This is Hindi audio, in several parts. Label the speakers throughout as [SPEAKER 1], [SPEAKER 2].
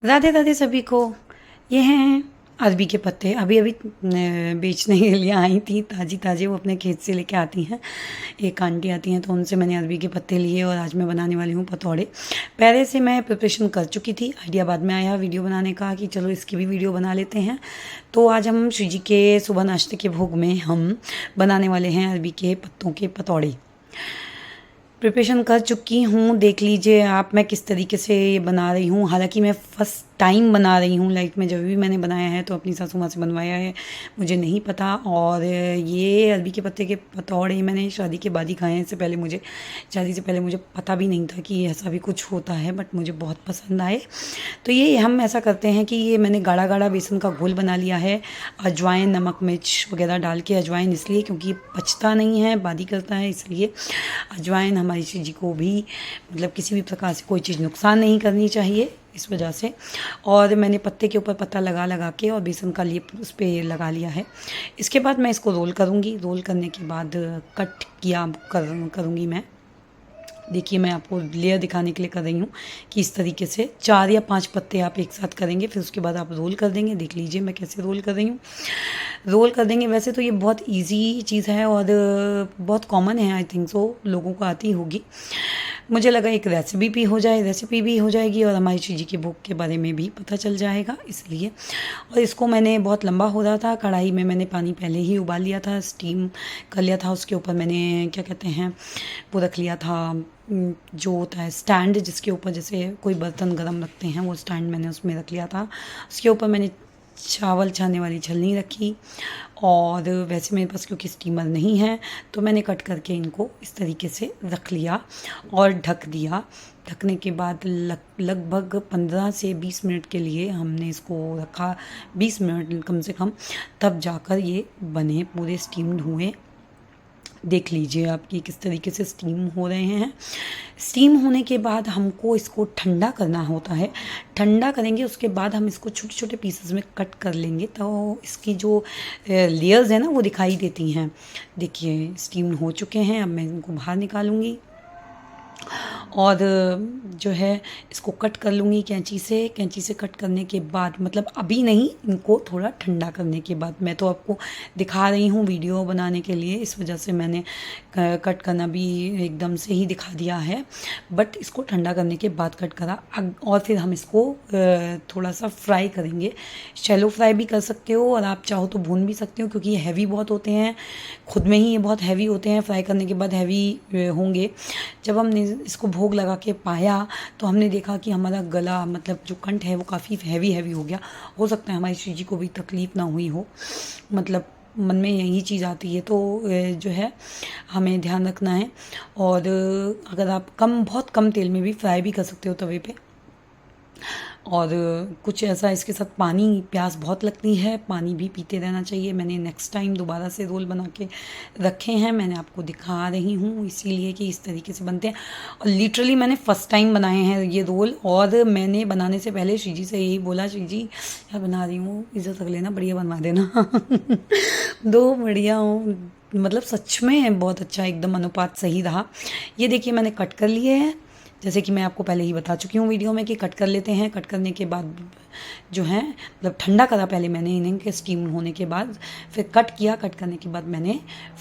[SPEAKER 1] राधे राधे सभी को। ये हैं अरबी के पत्ते। अभी अभी बेचने के लिए आई थी, ताज़ी ताज़े वो अपने खेत से लेके आती हैं। एक आंटी आती हैं तो उनसे मैंने अरबी के पत्ते लिए और आज मैं बनाने वाली हूँ पतौड़े। पहले से मैं प्रिपरेशन कर चुकी थी, आइडिया बाद में आया वीडियो बनाने का कि चलो इसकी भी वीडियो बना लेते हैं। तो आज हम श्री जी के सुबह नाश्ते के भोग में हम बनाने वाले हैं अरबी के पत्तों के पतौड़े। प्रिपरेशन कर चुकी हूँ, देख लीजिए आप मैं किस तरीके से ये बना रही हूँ। हालांकि मैं फ़र्स्ट टाइम बना रही हूँ, लाइफ में जब भी मैंने बनाया है तो अपनी सासू माँ से बनवाया है, मुझे नहीं पता। और ये अरबी के पत्ते के पतौड़े मैंने शादी के बाद ही खाए हैं। इससे पहले मुझे शादी से पहले मुझे पता भी नहीं था कि ऐसा भी कुछ होता है, बट मुझे बहुत पसंद आए। तो ये हम ऐसा करते हैं कि ये मैंने गाढ़ा गाढ़ा बेसन का घोल बना लिया है। अजवाइन, नमक, मिर्च वगैरह डाल के, अजवाइन इसलिए क्योंकि ये पचता नहीं है, बादी करता है, इसलिए अजवाइन हमारी श्री जी को भी मतलब किसी भी प्रकार से कोई चीज़ नुकसान नहीं करनी चाहिए, इस वजह से। और मैंने पत्ते के ऊपर पत्ता लगा लगा के और बेसन का लेप उस पर लगा लिया है। इसके बाद मैं इसको रोल करूँगी। रोल करने के बाद कट किया करूँगी मैं। देखिए मैं आपको लेयर दिखाने के लिए कर रही हूँ कि इस तरीके से 4 या 5 पत्ते आप एक साथ करेंगे, फिर उसके बाद आप रोल कर देंगे। देख लीजिए मैं कैसे रोल कर रही हूँ। रोल कर देंगे। वैसे तो ये बहुत इजी चीज़ है और बहुत कॉमन है, आई थिंक सो लोगों को आती होगी। मुझे लगा एक रेसिपी भी हो जाएगी और हमारी श्री जी के भोग के बारे में भी पता चल जाएगा, इसलिए। और इसको मैंने बहुत लंबा हो रहा था, कढ़ाई में मैंने पानी पहले ही उबाल लिया था, स्टीम कर लिया था। उसके ऊपर मैंने क्या कहते हैं वो रख लिया था, जो होता है स्टैंड, जिसके ऊपर जैसे कोई बर्तन गरम रखते हैं, वो स्टैंड मैंने उसमें रख लिया था। उसके ऊपर मैंने चावल छानने वाली छलनी रखी। और वैसे मेरे पास क्योंकि स्टीमर नहीं है तो मैंने कट करके इनको इस तरीके से रख लिया और ढक दिया। ढकने के बाद लगभग 15 से 20 मिनट के लिए हमने इसको रखा, 20 मिनट कम से कम, तब जाकर ये बने, पूरे स्टीम्ड हुए। देख लीजिए आप कि किस तरीके से स्टीम हो रहे हैं। स्टीम होने के बाद हमको इसको ठंडा करना होता है। ठंडा करेंगे उसके बाद हम इसको छोटे छोटे पीसेस में कट कर लेंगे, तो इसकी जो लेयर्स है ना वो दिखाई देती हैं। देखिए स्टीम हो चुके हैं, अब मैं इनको बाहर निकालूंगी और जो है इसको कट कर लूँगी कैंची से कट करने के बाद, मतलब अभी नहीं, इनको थोड़ा ठंडा करने के बाद। मैं तो आपको दिखा रही हूँ वीडियो बनाने के लिए, इस वजह से मैंने कट करना भी एकदम से ही दिखा दिया है, बट इसको ठंडा करने के बाद कट करा। और फिर हम इसको थोड़ा सा फ्राई करेंगे। शैलो फ्राई भी कर सकते हो और आप चाहो तो भून भी सकते हो, क्योंकि ये हैवी बहुत होते हैं, खुद में ही ये बहुत हैवी होते हैं, फ्राई करने के बाद हैवी होंगे। जब हमने इसको भोग लगा के पाया तो हमने देखा कि हमारा गला, मतलब जो कंठ है वो काफ़ी हैवी हो गया। हो सकता है हमारी श्री जी को भी तकलीफ़ ना हुई हो, मतलब मन में यही चीज़ आती है, तो जो है हमें ध्यान रखना है। और अगर आप बहुत कम तेल में भी फ्राई भी कर सकते हो तवे पे। और कुछ ऐसा इसके साथ पानी, प्यास बहुत लगती है, पानी भी पीते रहना चाहिए। मैंने नेक्स्ट टाइम दोबारा से रोल बना के रखे हैं, मैंने आपको दिखा रही हूँ इसीलिए कि इस तरीके से बनते हैं। और लिटरली मैंने फ़र्स्ट टाइम बनाए हैं ये रोल, और मैंने बनाने से पहले श्री जी से यही बोला, श्री जी क्या बना रही हूँ, इज़्ज़त रख लेना, बढ़िया बनवा देना। दो बढ़िया हो, मतलब सच में बहुत अच्छा, एकदम अनुपात सही रहा। ये देखिए मैंने कट कर लिए हैं, जैसे कि मैं आपको पहले ही बता चुकी हूँ वीडियो में कि कट कर लेते हैं। कट करने के बाद जो है, मतलब ठंडा करा पहले मैंने इन्हें के स्टीम होने के बाद, फिर कट किया। कट करने के बाद मैंने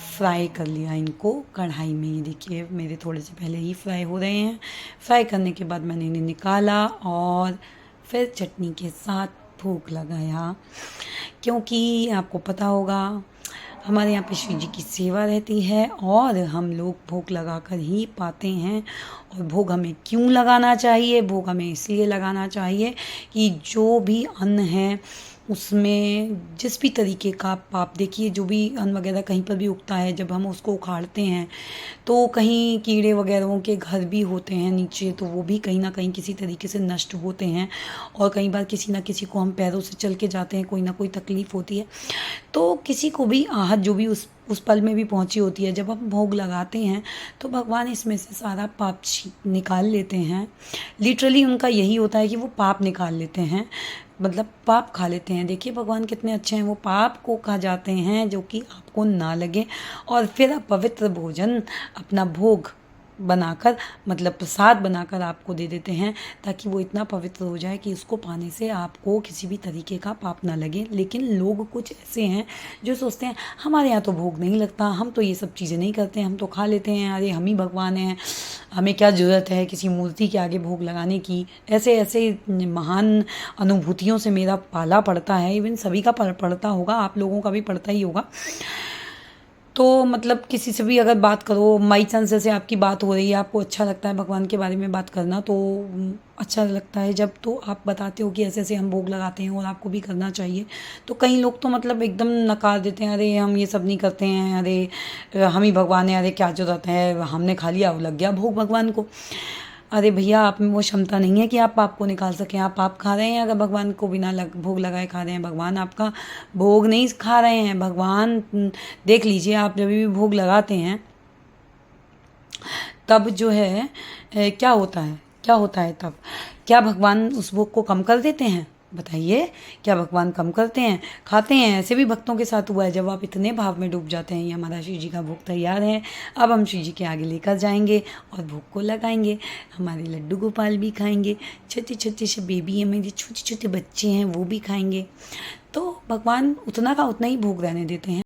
[SPEAKER 1] फ्राई कर लिया इनको कढ़ाई में। ये देखिए मेरे थोड़े से पहले ही फ्राई हो रहे हैं। फ्राई करने के बाद मैंने इन्हें निकाला और फिर चटनी के साथ भोग लगाया, क्योंकि आपको पता होगा हमारे यहाँ पे श्री जी की सेवा रहती है और हम लोग भोग लगा कर ही पाते हैं। और भोग हमें क्यों लगाना चाहिए? भोग हमें इसलिए लगाना चाहिए कि जो भी अन्न है उसमें जिस भी तरीके का पाप, देखिए जो भी अन्न वगैरह कहीं पर भी उगता है, जब हम उसको उखाड़ते हैं तो कहीं कीड़े वगैरहों के घर भी होते हैं नीचे, तो वो भी कहीं ना कहीं किसी तरीके से नष्ट होते हैं। और कई बार किसी ना किसी को हम पैरों से चल के जाते हैं, कोई ना कोई तकलीफ़ होती है, तो किसी को भी आहत जो भी उस पल में भी पहुंची होती है। जब हम भोग लगाते हैं तो भगवान इसमें से सारा पाप निकाल लेते हैं। लिटरली उनका यही होता है कि वो पाप निकाल लेते हैं, मतलब पाप खा लेते हैं। देखिए भगवान कितने अच्छे हैं, वो पाप को खा जाते हैं जो कि आपको ना लगे, और फिर आप पवित्र भोजन, अपना भोग बनाकर मतलब प्रसाद बनाकर आपको दे देते हैं, ताकि वो इतना पवित्र हो जाए कि उसको पाने से आपको किसी भी तरीके का पाप ना लगे। लेकिन लोग कुछ ऐसे हैं जो सोचते हैं हमारे यहाँ तो भोग नहीं लगता, हम तो ये सब चीज़ें नहीं करते, हम तो खा लेते हैं, अरे हम ही भगवान हैं, हमें क्या ज़रूरत है किसी मूर्ति के आगे भोग लगाने की। ऐसे ऐसे महान अनुभूतियों से मेरा पाला पड़ता है, इवन सभी का पड़ता होगा, आप लोगों का भी पड़ता ही होगा। तो मतलब किसी से भी अगर बात करो, बाई चांस जैसे आपकी बात हो रही है, आपको अच्छा लगता है भगवान के बारे में बात करना, तो अच्छा लगता है जब तो आप बताते हो कि ऐसे ऐसे हम भोग लगाते हैं और आपको भी करना चाहिए। तो कई लोग तो मतलब एकदम नकार देते हैं, अरे हम ये सब नहीं करते हैं, अरे हम ही भगवान हैं, अरे क्या ज़रूरत है, हमने खा लिया वो लग गया भोग भगवान को। अरे भैया, आप में वो क्षमता नहीं है कि आप पाप को निकाल सकें। आप पाप खा रहे हैं अगर भगवान को बिना भोग लगाए खा रहे हैं। भगवान आपका भोग नहीं खा रहे हैं। भगवान देख लीजिए, आप जब भी भोग लगाते हैं तब जो है क्या होता है, क्या होता है तब? क्या भगवान उस भोग को कम कर देते हैं? बताइए, क्या भगवान कम करते हैं? खाते हैं। ऐसे भी भक्तों के साथ हुआ है, जब आप इतने भाव में डूब जाते हैं, ये हमारा शिव जी का भोग तैयार है, अब हम शिव जी के आगे लेकर जाएंगे और भोग को लगाएंगे। हमारे लड्डू गोपाल भी खाएंगे, छोटे छोटे से बेबी हैं, मेरे छोटे छोटे बच्चे हैं, वो भी खाएंगे। तो भगवान उतना का उतना ही भोग रहने देते हैं।